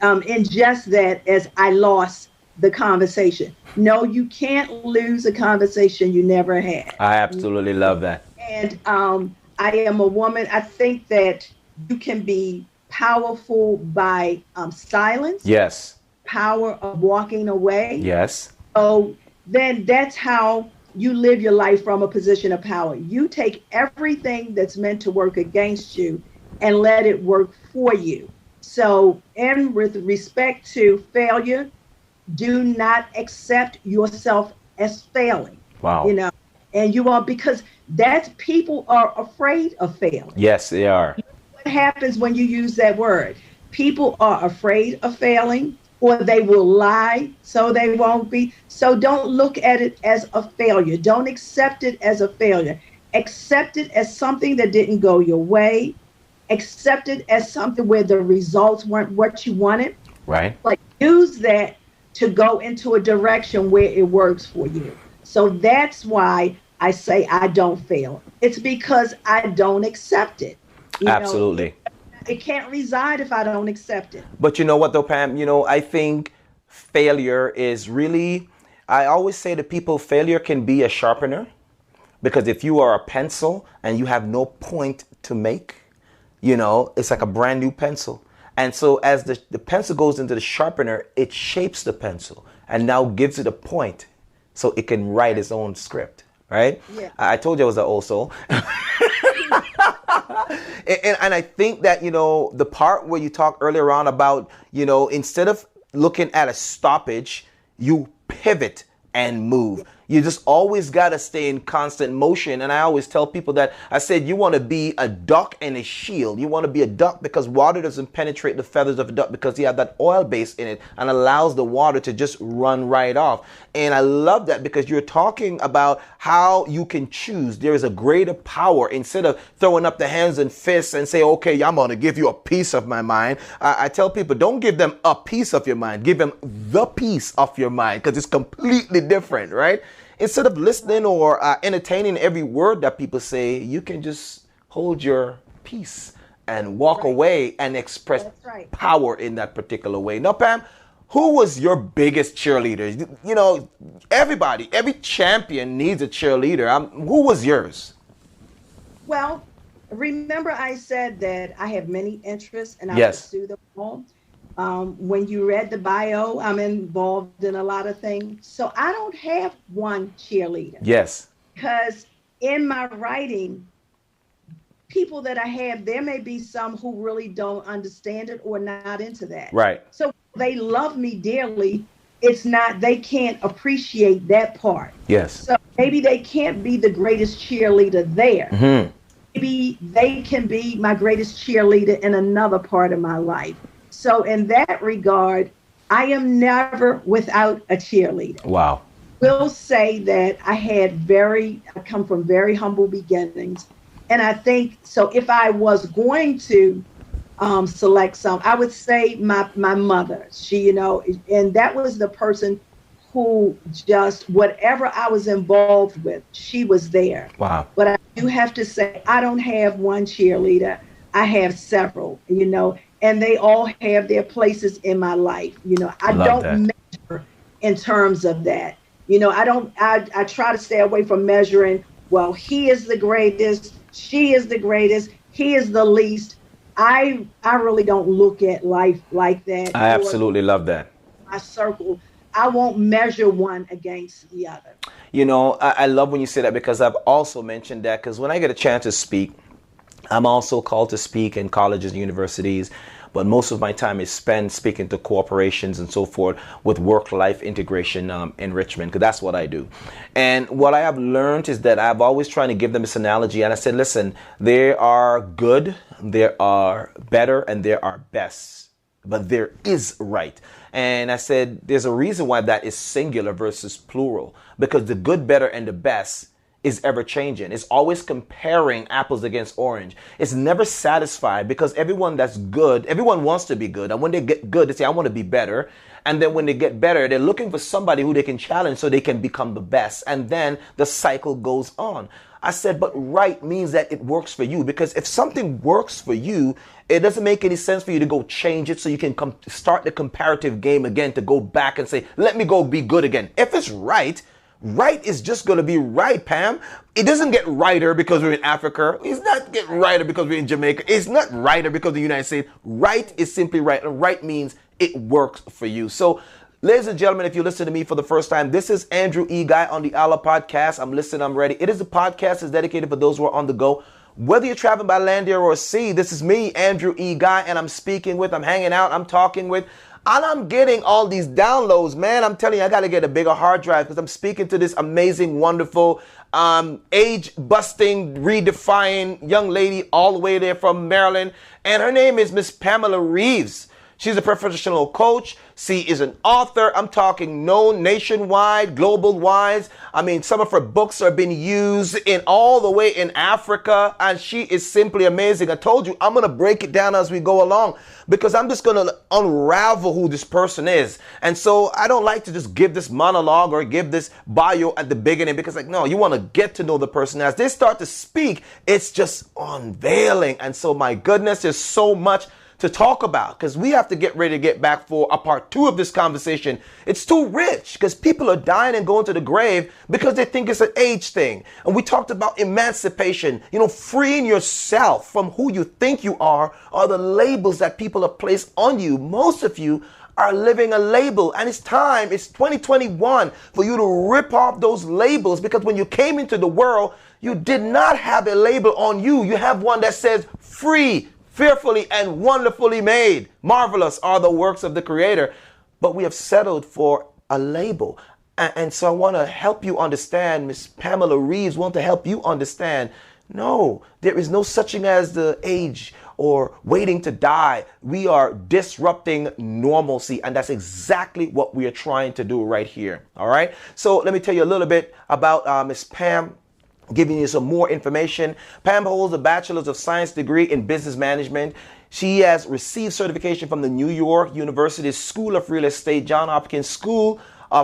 ingest that as I lost the conversation. No, you can't lose a conversation you never had. I absolutely love that. And I am a woman. I think that you can be powerful by silence. Yes. Power of walking away. Yes. So then that's how you live your life from a position of power. You take everything that's meant to work against you and let it work for you. So, and with respect to failure, do not accept yourself as failing. Wow. And you are, because people are afraid of failing. Yes, they are. what happens when you use that word? People are afraid of failing, or they will lie so they won't be. So don't look at it as a failure. Don't accept it as a failure. Accept it as something that didn't go your way. Accept it as something where the results weren't what you wanted. Right. But use that to go into a direction where it works for you. So that's why I say I don't fail. It's because I don't accept it. Absolutely. It can't reside if I don't accept it. But you know what though, Pam? I think failure is really, I always say to people, failure can be a sharpener. Because if you are a pencil and you have no point to make, it's like a brand new pencil. And so as the pencil goes into the sharpener, it shapes the pencil and now gives it a point so it can write its own script, right? Yeah. I told you I was an old soul. And I think that, the part where you talked earlier on about, instead of looking at a stoppage, you pivot and move. You just always got to stay in constant motion. And I always tell people that I said, you want to be a duck in a shield. You want to be a duck because water doesn't penetrate the feathers of a duck because you have that oil base in it and allows the water to just run right off. And I love that because you're talking about how you can choose. There is a greater power instead of throwing up the hands and fists and say, okay, I'm going to give you a piece of my mind. I tell people, don't give them a piece of your mind. Give them the piece of your mind because it's completely different, right? Instead of listening or entertaining every word that people say, you can just hold your peace and walk away and express power in that particular way. Now, Pam, who was your biggest cheerleader? Every champion needs a cheerleader. Who was yours? Well, remember I said that I have many interests and I pursue them all. When you read the bio, I'm involved in a lot of things. So I don't have one cheerleader. Yes. Because in my writing, people that I have, there may be some who really don't understand it or not into that. Right. So they love me dearly. They can't appreciate that part. Yes. So maybe they can't be the greatest cheerleader there. Mm-hmm. Maybe they can be my greatest cheerleader in another part of my life. So in that regard, I am never without a cheerleader. Wow. Will say that I come from very humble beginnings. And I think, so if I was going to select some, I would say my mother. She, and that was the person who just, whatever I was involved with, she was there. Wow. But I do have to say, I don't have one cheerleader. I have several, and they all have their places in my life. I don't measure in terms of that. I try to stay away from measuring, well, he is the greatest, she is the greatest, he is the least. I really don't look at life like that. I absolutely love that. My circle, I won't measure one against the other. I love when you say that because I've also mentioned that because when I get a chance to speak, I'm also called to speak in colleges and universities, but most of my time is spent speaking to corporations and so forth with work-life integration enrichment, because that's what I do. And what I have learned is that I've always tried to give them this analogy, and I said, listen, there are good, there are better, and there are best, but there is right. And I said, there's a reason why that is singular versus plural, because the good, better, and the best is ever changing. It's always comparing apples against orange. It's never satisfied because everyone that's good, everyone wants to be good. And when they get good, they say, I want to be better. And then when they get better, they're looking for somebody who they can challenge so they can become the best. And then the cycle goes on. I said, but right means that it works for you, because if something works for you, it doesn't make any sense for you to go change it so you can start the comparative game again to go back and say, let me go be good again. If it's right is just going to be right, Pam. It doesn't get righter because we're in Africa. It's not get righter because we're in Jamaica. It's not righter because of the United States. Right is simply right. And right means it works for you. So, ladies and gentlemen, if you listen to me for the first time, this is Andrew E. Guy on the Ilirpodcast. I'm listening, I'm ready. It is a podcast that's dedicated for those who are on the go. Whether you're traveling by land, air, or sea, this is me, Andrew E. Guy, and I'm hanging out, I'm talking with And I'm getting all these downloads, man. I'm telling you, I got to get a bigger hard drive because I'm speaking to this amazing, wonderful, age-busting, redefine young lady all the way there from Maryland. And her name is Miss Pamela Reaves. She's a professional coach. She is an author. I'm talking known nationwide, global-wise. I mean, some of her books are being used in all the way in Africa, and she is simply amazing. I told you, I'm going to break it down as we go along because I'm just going to unravel who this person is. And so I don't like to just give this monologue or give this bio at the beginning because, like, no, you want to get to know the person. As they start to speak, it's just unveiling. And so, my goodness, there's so much to talk about because we have to get ready to get back for a part 2 of this conversation. It's too rich because people are dying and going to the grave because they think it's an age thing. And we talked about emancipation, freeing yourself from who you think you are or the labels that people have placed on you. Most of you are living a label, and it's 2021 for you to rip off those labels because when you came into the world, you did not have a label on you. You have one that says free, fearfully and wonderfully made. Marvelous are the works of the Creator. But we have settled for a label. And so I want to help you understand, Miss Pamela Reaves want to help you understand, no, there is no such thing as the age or waiting to die. We are disrupting normalcy, and that's exactly what we are trying to do right here. All right? So let me tell you a little bit about Miss Pam, giving you some more information. Pam holds a Bachelor of Science Degree in Business Management. She has received certification from the New York University School of Real Estate, John Hopkins School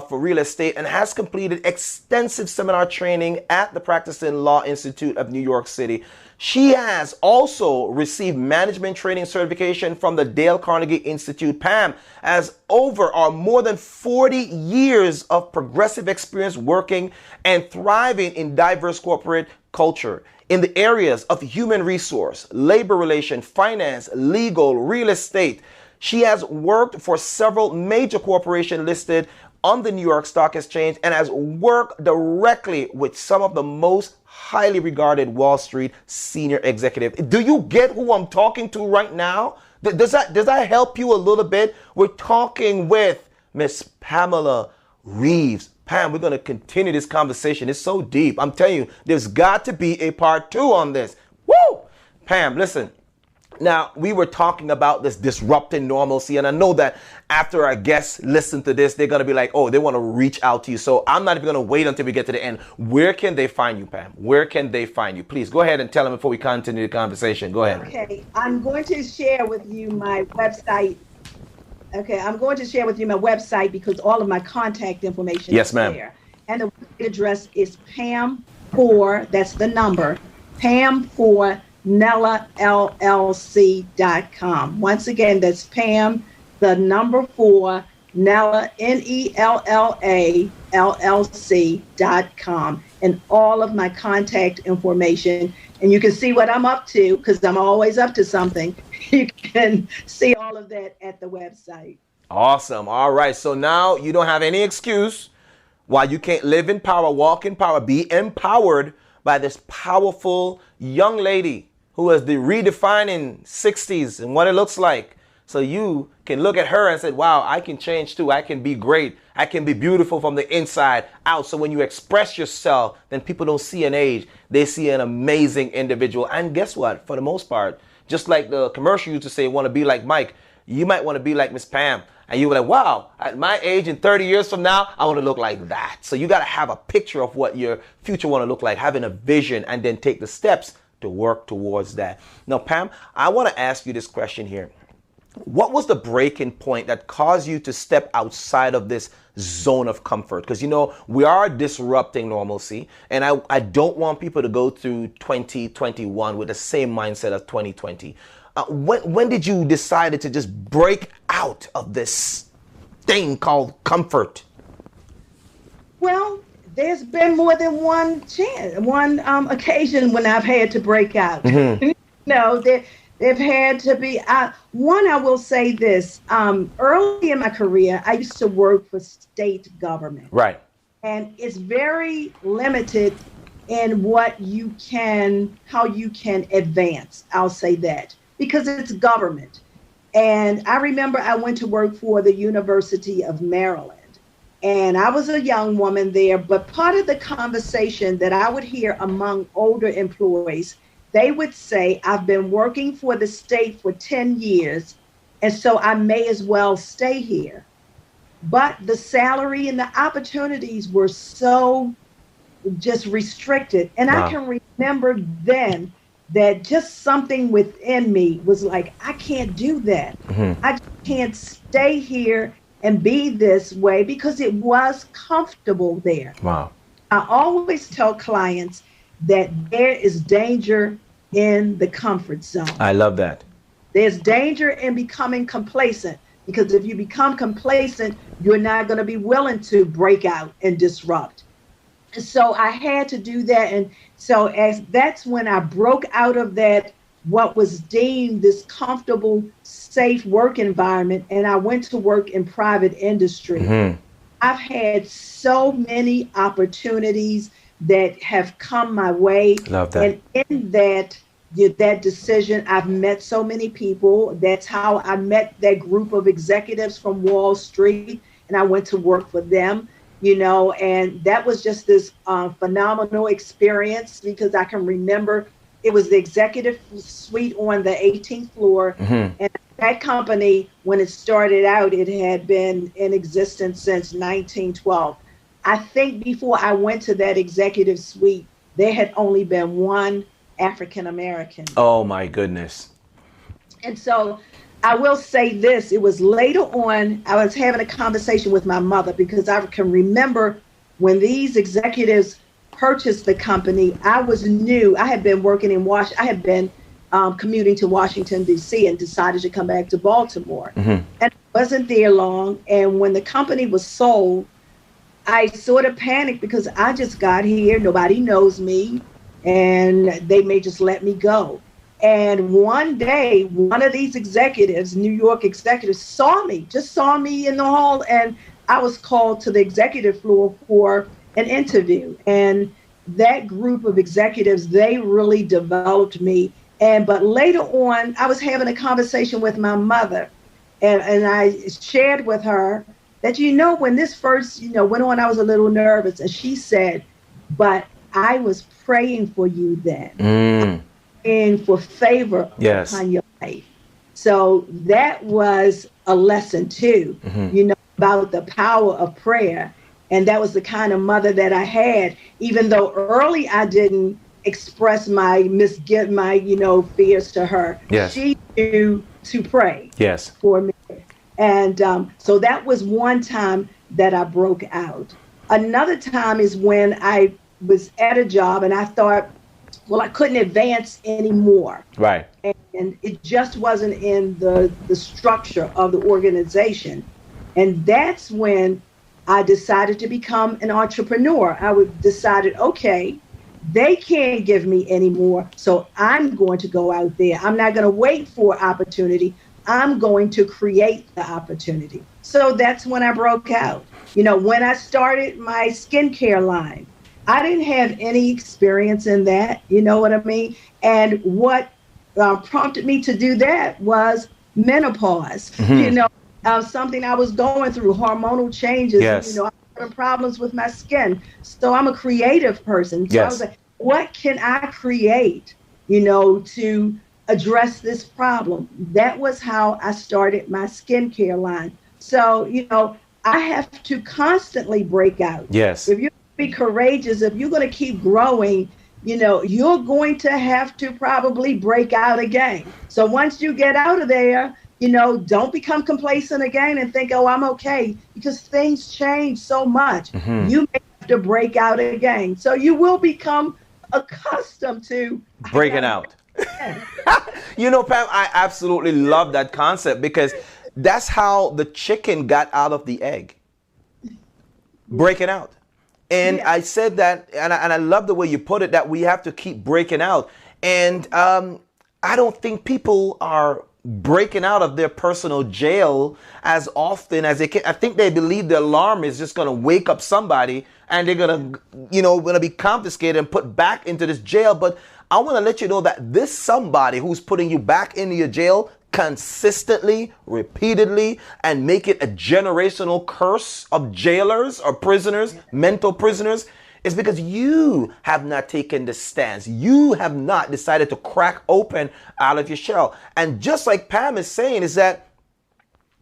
for Real Estate, and has completed extensive seminar training at the Practicing Law Institute of New York City. She has also received management training certification from the Dale Carnegie Institute. Pam has more than 40 years of progressive experience working and thriving in diverse corporate culture in the areas of human resource, labor relations, finance, legal, real estate. She has worked for several major corporations listed on the New York Stock Exchange and has worked directly with some of the most highly regarded Wall Street senior executives. Do you get who I'm talking to right now? Does that help you a little bit? We're talking with Miss Pamela Reaves. Pam, we're going to continue this conversation. It's so deep. I'm telling you, there's got to be a part 2 on this. Woo! Pam, listen. Now, we were talking about this disrupting normalcy, and I know that after our guests listen to this, they're going to be like, oh, they want to reach out to you. So I'm not even going to wait until we get to the end. Where can they find you, Pam? Where can they find you? Please go ahead and tell them before we continue the conversation. Go ahead. Okay, I'm going to share with you my website. Because all of my contact information is there. And the address is Pam4, that's the number, Pam4 NELLA LLC.com. Once again, that's Pam, the number 4, NELLA, NELLA LLC.com. And all of my contact information. And you can see what I'm up to because I'm always up to something. You can see all of that at the website. Awesome. All right. So now you don't have any excuse why you can't live in power, walk in power, be empowered by this powerful young lady who is the redefining 60s and what it looks like. So you can look at her and say, wow, I can change too. I can be great. I can be beautiful from the inside out. So when you express yourself, then people don't see an age. They see an amazing individual. And guess what? For the most part, just like the commercial used to say, want to be like Mike, you might want to be like Miss Pam. And you were like, wow, at my age and 30 years from now, I want to look like that. So you got to have a picture of what your future want to look like, having a vision, and then take the steps to work towards that. Now, Pam, I want to ask you this question here. What was the breaking point that caused you to step outside of this zone of comfort? Because, we are disrupting normalcy, and I don't want people to go through 2021 with the same mindset as 2020. When did you decide to just break out of this thing called comfort? Well, there's been more than one occasion when I've had to break out. Mm-hmm. They've had to be. One, I will say this. Early in my career, I used to work for state government. Right. And it's very limited in how you can advance. I'll say that. Because it's government. And I remember I went to work for the University of Maryland. And I was a young woman there, but part of the conversation that I would hear among older employees, they would say, I've been working for the state for 10 years, and so I may as well stay here. But the salary and the opportunities were so just restricted. And I can remember then that just something within me was like, I can't do that. I just can't stay here and be this way because it was comfortable there. Wow. I always tell clients that there is danger in the comfort zone. I love that. There's danger in becoming complacent, because if you become complacent, you're not going to be willing to break out and disrupt. And so I had to do that. And so that's when I broke out of that, what was deemed this comfortable, safe work environment, and I went to work in private industry. I've had so many opportunities that have come my way. Love that. And in that decision, I've met so many people. That's how I met that group of executives from Wall Street, and I went to work for them, and that was just this phenomenal experience, because I can remember it was the executive suite on the 18th floor. And that company, when it started out, it had been in existence since 1912. I think before I went to that executive suite, there had only been one African American. Oh my goodness. And so I will say this, it was later on, I was having a conversation with my mother, because I can remember when these executives purchased the company, I was new. I had been working in Washington. I had been commuting to Washington, D.C. and decided to come back to Baltimore. And I wasn't there long. And when the company was sold, I sort of panicked, because I just got here. Nobody knows me, and they may just let me go. And one day, one of these executives, New York executives, saw me in the hall, and I was called to the executive floor for an interview. And that group of executives, they really developed me. But later on, I was having a conversation with my mother, and I shared with her that, when this first, went on, I was a little nervous. And she said, but I was praying for you then, and for favor upon your life. So that was a lesson too, about the power of prayer. And that was the kind of mother that I had, even though early I didn't express my fears to her. Yes. She knew to pray for me. And so that was one time that I broke out. Another time is when I was at a job and I thought, well, I couldn't advance anymore. Right. And it just wasn't in the structure of the organization. And that's when I decided to become an entrepreneur. I decided, okay, they can't give me any more, so I'm going to go out there. I'm not going to wait for opportunity. I'm going to create the opportunity. So that's when I broke out. When I started my skincare line, I didn't have any experience in that, you know what I mean? And what prompted me to do that was menopause, something I was going through, hormonal changes, I was having problems with my skin. So I'm a creative person. So I was like, what can I create, to address this problem? That was how I started my skincare line. So, I have to constantly break out. Yes. If you're be courageous, if you're going to keep growing, you're going to have to probably break out again. So once you get out of there, don't become complacent again and think, oh, I'm okay, because things change so much. You may have to break out again. So you will become accustomed to breaking out. Pam, I absolutely love that concept, because that's how the chicken got out of the egg. Breaking out. And I said that, and I love the way you put it, that we have to keep breaking out. And I don't think people are breaking out of their personal jail as often as they can. I think they believe the alarm is just going to wake up somebody, and they're going to be confiscated and put back into this jail. But I want to let you know that this somebody who's putting you back into your jail consistently, repeatedly, and make it a generational curse of jailers or prisoners, mental prisoners, is because you have not taken the stance. You have not decided to crack open out of your shell. And just like Pam is saying, is that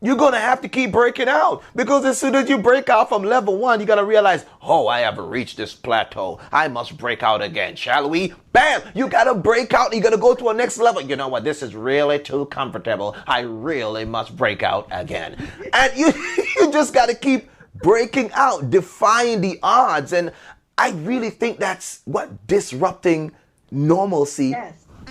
you're going to have to keep breaking out, because as soon as you break out from level 1, you got to realize, oh, I have reached this plateau. I must break out again. Shall we? Bam! You got to break out. You got to go to a next level. You know what? This is really too comfortable. I really must break out again. And you just got to keep breaking out, defying the odds. And I really think that's what disrupting normalcy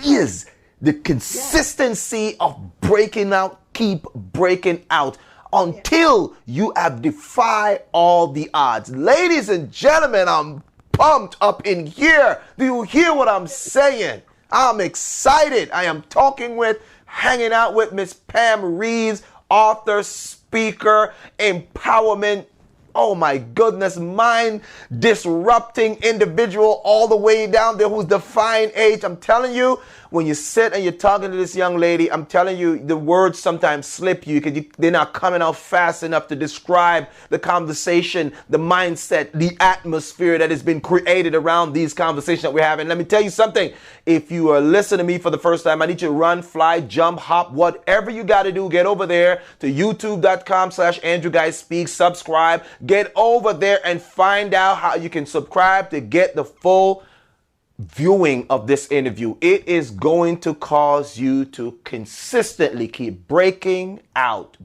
is. The consistency of breaking out. Keep breaking out until you have defied all the odds. Ladies and gentlemen, I'm pumped up in here. Do you hear what I'm saying? I'm excited. I am hanging out with Miss Pam Reaves, author, speaker, empowerment. Oh my goodness, mind disrupting individual all the way down there who's defying age. I'm telling you, when you sit and you're talking to this young lady, I'm telling you, the words sometimes slip you because they're not coming out fast enough to describe the conversation, the mindset, the atmosphere that has been created around these conversations that we're having. Let me tell you something. If you are listening to me for the first time, I need you to run, fly, jump, hop, whatever you got to do. Get over there to youtube.com/AndrewGuySpeaks, subscribe. Get over there and find out how you can subscribe to get the full viewing of this interview. It is going to cause you to consistently keep breaking out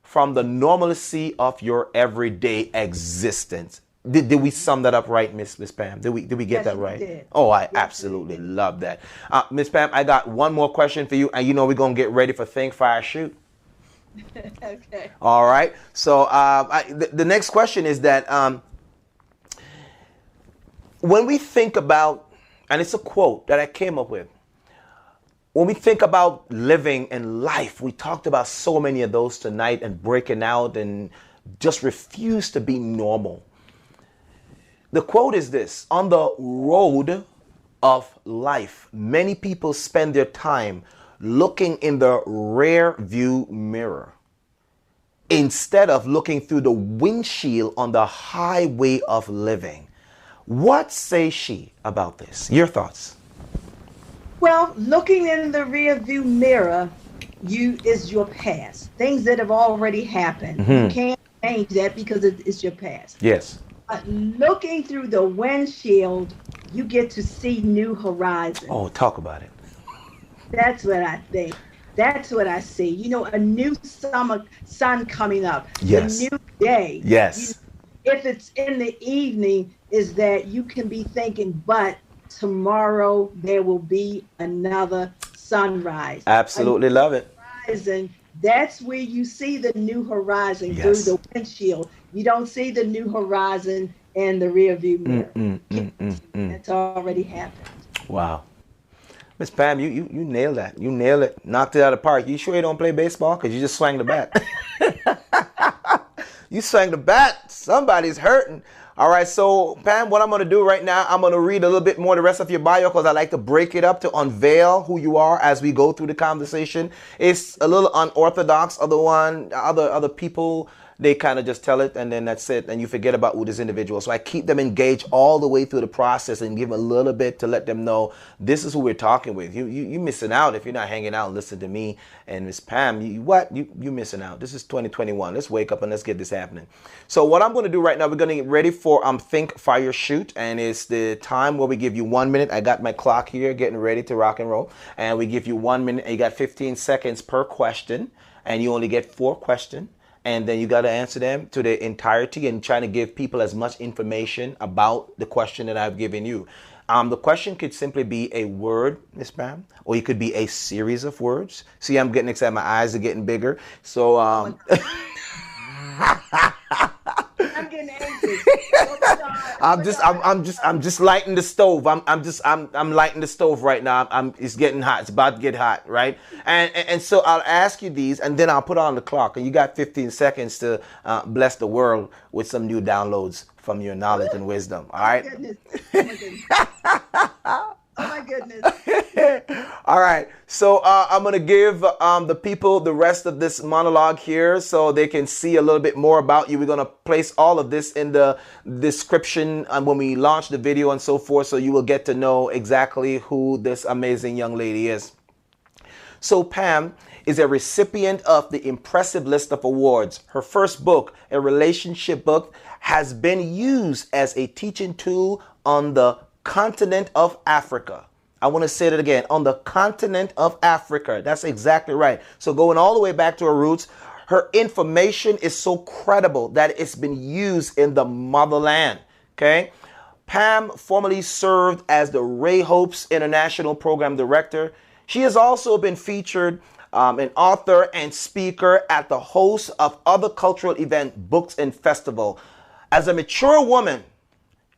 from the normalcy of your everyday existence. Did we sum that up right, Miss Pam? Did we get that right? Did. Oh, I absolutely love that. Miss Pam, I got one more question for you, and you know we're gonna get ready for Think, Fire, Shoot. Okay. All right. So the next question is that when we think about, and it's a quote that I came up with, when we think about living and life, we talked about so many of those tonight and breaking out and just refuse to be normal. The quote is this: on the road of life, many people spend their time looking in the rear view mirror instead of looking through the windshield on the highway of living. What says she about this? Your thoughts? Well, looking in the rear view mirror is your past. Things that have already happened. You can't change that because it's your past. Yes. But looking through the windshield, you get to see new horizons. Oh, talk about it. That's what I think. That's what I see. You know, a new summer sun coming up. Yes. A new day. Yes. If it's in the evening, is that you can be thinking, but tomorrow there will be another sunrise. Absolutely love it. And that's where you see the new horizon through the windshield. You don't see the new horizon in the rear view mirror. That's already happened. Wow. Miss Pam, you nailed that. You nailed it. Knocked it out of the park. You sure you don't play baseball? Because you just swang the bat. You swang the bat. Somebody's hurting. All right, so Pam, what I'm going to do right now, I'm going to read a little bit more the rest of your bio because I like to break it up to unveil who you are as we go through the conversation. It's a little unorthodox. Other people, they kind of just tell it and then that's it. And you forget about who this individual. So I keep them engaged all the way through the process and give them a little bit to let them know this is who we're talking with. You missing out if you're not hanging out and listening to me and Miss Pam. You missing out. This is 2021. Let's wake up and let's get this happening. So what I'm going to do right now, we're going to get ready for Think, Fire, Shoot. And it's the time where we give you 1 minute. I got my clock here getting ready to rock and roll. And we give you 1 minute and you got 15 seconds per question. And you only get 4 questions. And then you got to answer them to the entirety and trying to give people as much information about the question that I've given you. The question could simply be a word, Miss Pam, or it could be a series of words. See, I'm getting excited. My eyes are getting bigger. So, I'm getting anxious. I'm just lighting the stove. I'm lighting the stove right now. It's getting hot. It's about to get hot, right? And so I'll ask you these, and then I'll put on the clock, and you got 15 seconds to bless the world with some new downloads from your knowledge and wisdom. All right. my goodness. All right. So I'm going to give the people the rest of this monologue here so they can see a little bit more about you. We're going to place all of this in the description when we launch the video and so forth, so you will get to know exactly who this amazing young lady is. So Pam is a recipient of the impressive list of awards. Her first book, a relationship book, has been used as a teaching tool on the continent of Africa. I want to say that again, on the continent of Africa. That's exactly right. So going all the way back to her roots, her information is so credible that it's been used in the motherland. Okay. Pam formerly served as the Ray Hopes International Program Director. She has also been featured an author and speaker at the host of other cultural event, books, and festival. As a mature woman,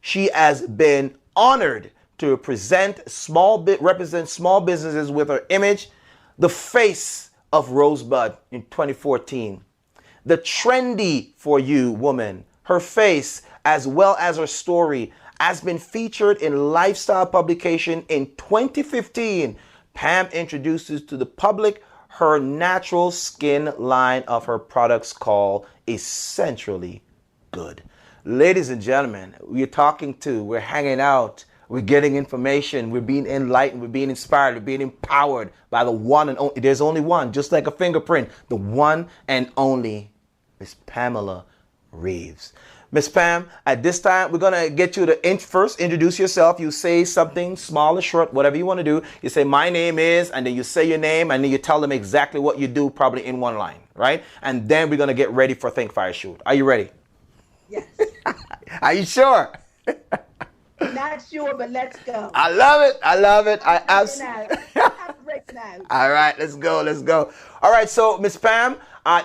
she has been honored to represent small businesses with her image, the face of Rosebud in 2014. The trendy for you woman, her face as well as her story has been featured in lifestyle publication in 2015. Pam introduces to the public her natural skin line of her products called Essentially Good. Ladies and gentlemen, we're hanging out, we're getting information, we're being enlightened, we're being inspired, we're being empowered by the one and only, there's only one, just like a fingerprint, the one and only Miss Pamela Reaves. Miss Pam, at this time, we're going to get you to first introduce yourself. You say something small or short, whatever you want to do. You say, my name is, and then you say your name, and then you tell them exactly what you do, probably in one line, right? And then we're going to get ready for Think, Fire, Shoot. Are you ready? Yes. Are you sure? Not sure, but let's go. I love it. I love it. I'm breaking out. All right, let's go. All right, so Miss Pam,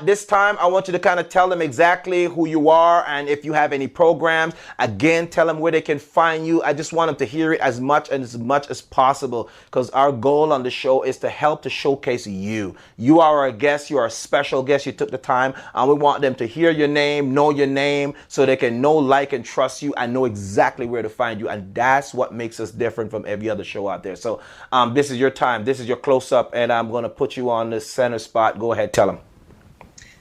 this time I want you to kind of tell them exactly who you are, and if you have any programs, again, tell them where they can find you. I just want them to hear it as much as possible, because our goal on the show is to help to showcase you. You are our guest. You are a special guest. You took the time, and we want them to hear your name, know your name, so they can know, like, and trust you and know exactly where to find you. And that's what makes us different from every other show out there. So this is your time. This is your close-up, and I'm going to put you on the center spot. Go ahead, tell them.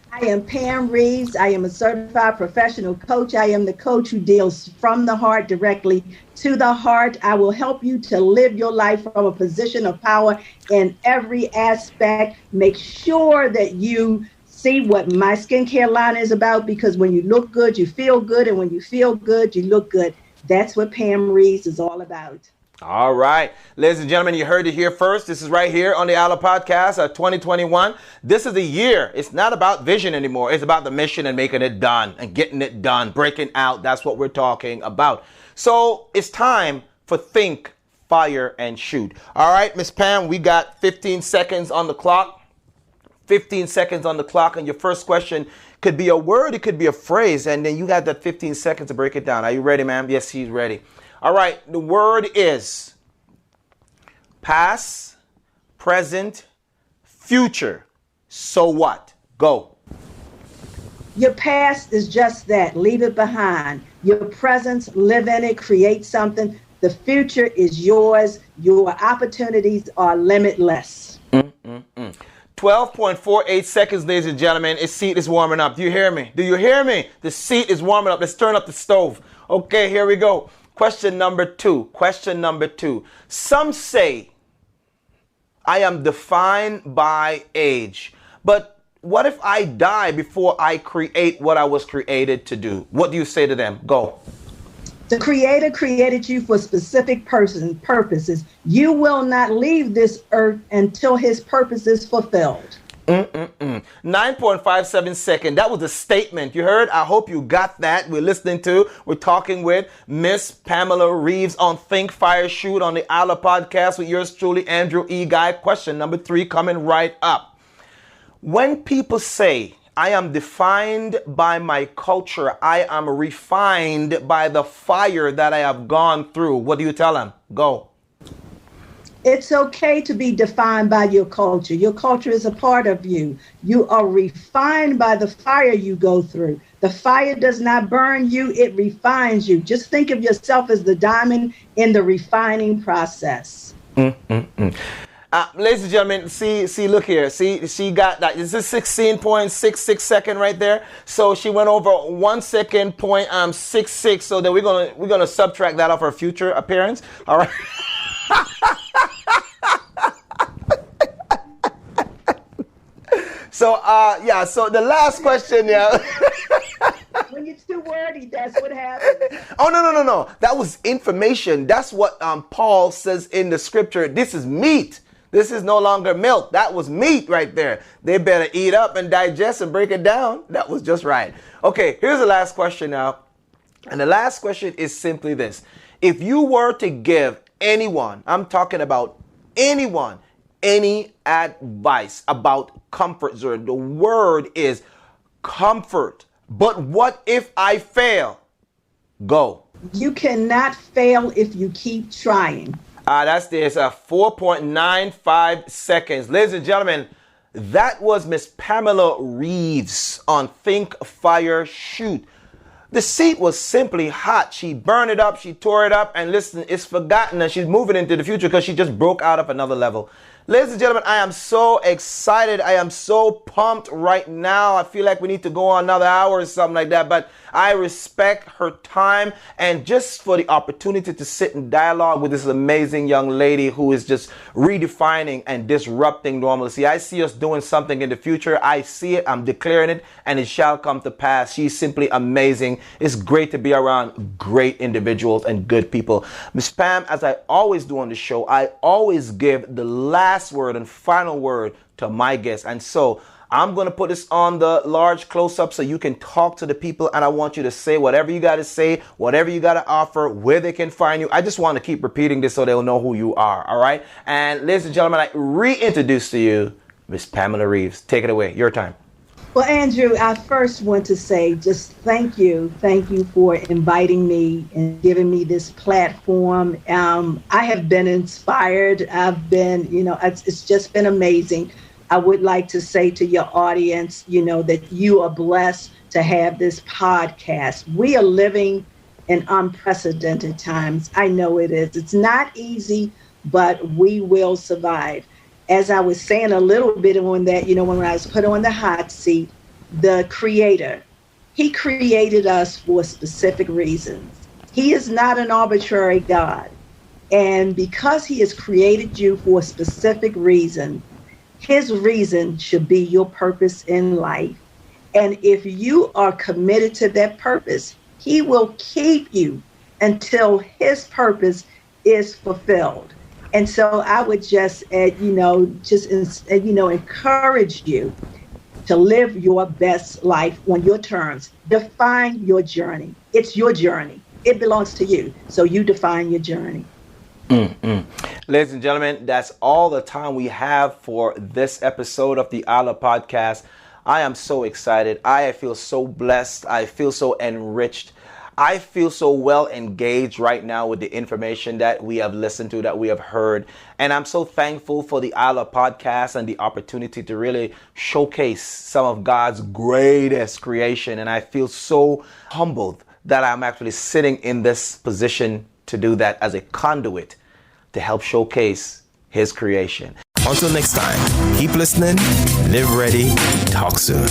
I am Pam Reaves. I am a certified professional coach. I am the coach who deals from the heart directly to the heart. I will help you to live your life from a position of power in every aspect. Make sure that you see what my skincare line is about, because when you look good, you feel good. And when you feel good, you look good. That's what Pam Reaves is all about. All right. Ladies and gentlemen, you heard it here first. This is right here on the Ilirpodcast 2021. This is the year. It's not about vision anymore. It's about the mission and making it done and getting it done, breaking out. That's what we're talking about. So it's time for Think, Fire, and Shoot. All right, Miss Pam, we got 15 seconds on the clock. 15 seconds on the clock. And your first question could be a word. It could be a phrase. And then you got that 15 seconds to break it down. Are you ready, ma'am? Yes, she's ready. All right, the word is past, present, future. So what? Go. Your past is just that. Leave it behind. Your presence, live in it, create something. The future is yours. Your opportunities are limitless. 12.48 seconds, ladies and gentlemen. His seat is warming up. Do you hear me? Do you hear me? The seat is warming up. Let's turn up the stove. Okay, here we go. Question number two. Some say I am defined by age, but what if I die before I create what I was created to do? What do you say to them? Go. The Creator created you for specific purposes. You will not leave this earth until His purpose is fulfilled. 9.57 seconds. That was a statement. You heard? I hope you got that. We're talking with Miss Pamela Reaves on Think, Fire, Shoot on the Ilirpodcast with yours truly, Andrew E. Guy. Question number 3 coming right up. When people say, I am defined by my culture, I am refined by the fire that I have gone through, what do you tell them? Go. It's okay to be defined by your culture. Your culture is a part of you. You are refined by the fire you go through. The fire does not burn you, it refines you. Just think of yourself as the diamond in the refining process. Ladies and gentlemen, see, look here. See, she got that. This is 16.66 second right there. So she went over 1 second point 66. So then we're gonna subtract that off her future appearance. All right. So yeah. So the last question, yeah. When it's too wordy, that's what happens. Oh, no. That was information. That's what Paul says in the scripture. This is meat. This is no longer milk. That was meat right there. They better eat up and digest and break it down. That was just right. Okay, here's the last question now. And the last question is simply this. If you were to give anyone, I'm talking about anyone, any advice about comfort zone, the word is comfort. But what if I fail? Go. You cannot fail if you keep trying. That's this 4.95 seconds. Ladies and gentlemen, that was Miss Pamela Reaves on Think, Fire, Shoot. The seat was simply hot. She burned it up, she tore it up, and listen, it's forgotten, and she's moving into the future because she just broke out of another level. Ladies and gentlemen, I am so excited. I am so pumped right now. I feel like we need to go on another hour or something like that. But I respect her time and just for the opportunity to sit in dialogue with this amazing young lady who is just redefining and disrupting normalcy. I see us doing something in the future. I see it. I'm declaring it, and it shall come to pass. She's simply amazing. It's great to be around great individuals and good people. Miss Pam, as I always do on the show, I always give the last word and final word to my guests. And so I'm going to put this on the large close-up so you can talk to the people, and I want you to say whatever you got to say, whatever you got to offer, where they can find you. I just want to keep repeating this so they'll know who you are. All right. And ladies and gentlemen, I reintroduce to you Miss Pamela Reaves. Take it away. Your time. Well, Andrew, I first want to say just thank you. Thank you for inviting me and giving me this platform. I have been inspired. I've been, it's just been amazing. I would like to say to your audience, that you are blessed to have this podcast. We are living in unprecedented times. I know it is. It's not easy, but we will survive. As I was saying a little bit on that, when I was put on the hot seat, the Creator, He created us for specific reasons. He is not an arbitrary God. And because He has created you for a specific reason, His reason should be your purpose in life. And if you are committed to that purpose, He will keep you until His purpose is fulfilled. And so I would just, encourage you to live your best life on your terms. Define your journey. It's your journey. It belongs to you. So you define your journey. Ladies and gentlemen, that's all the time we have for this episode of the Ilirpodcast. I am so excited. I feel so blessed. I feel so enriched. I feel so well engaged right now with the information that we have listened to, that we have heard. And I'm so thankful for the Ilirpodcast and the opportunity to really showcase some of God's greatest creation. And I feel so humbled that I'm actually sitting in this position to do that as a conduit to help showcase His creation. Until next time, keep listening, live ready, talk soon.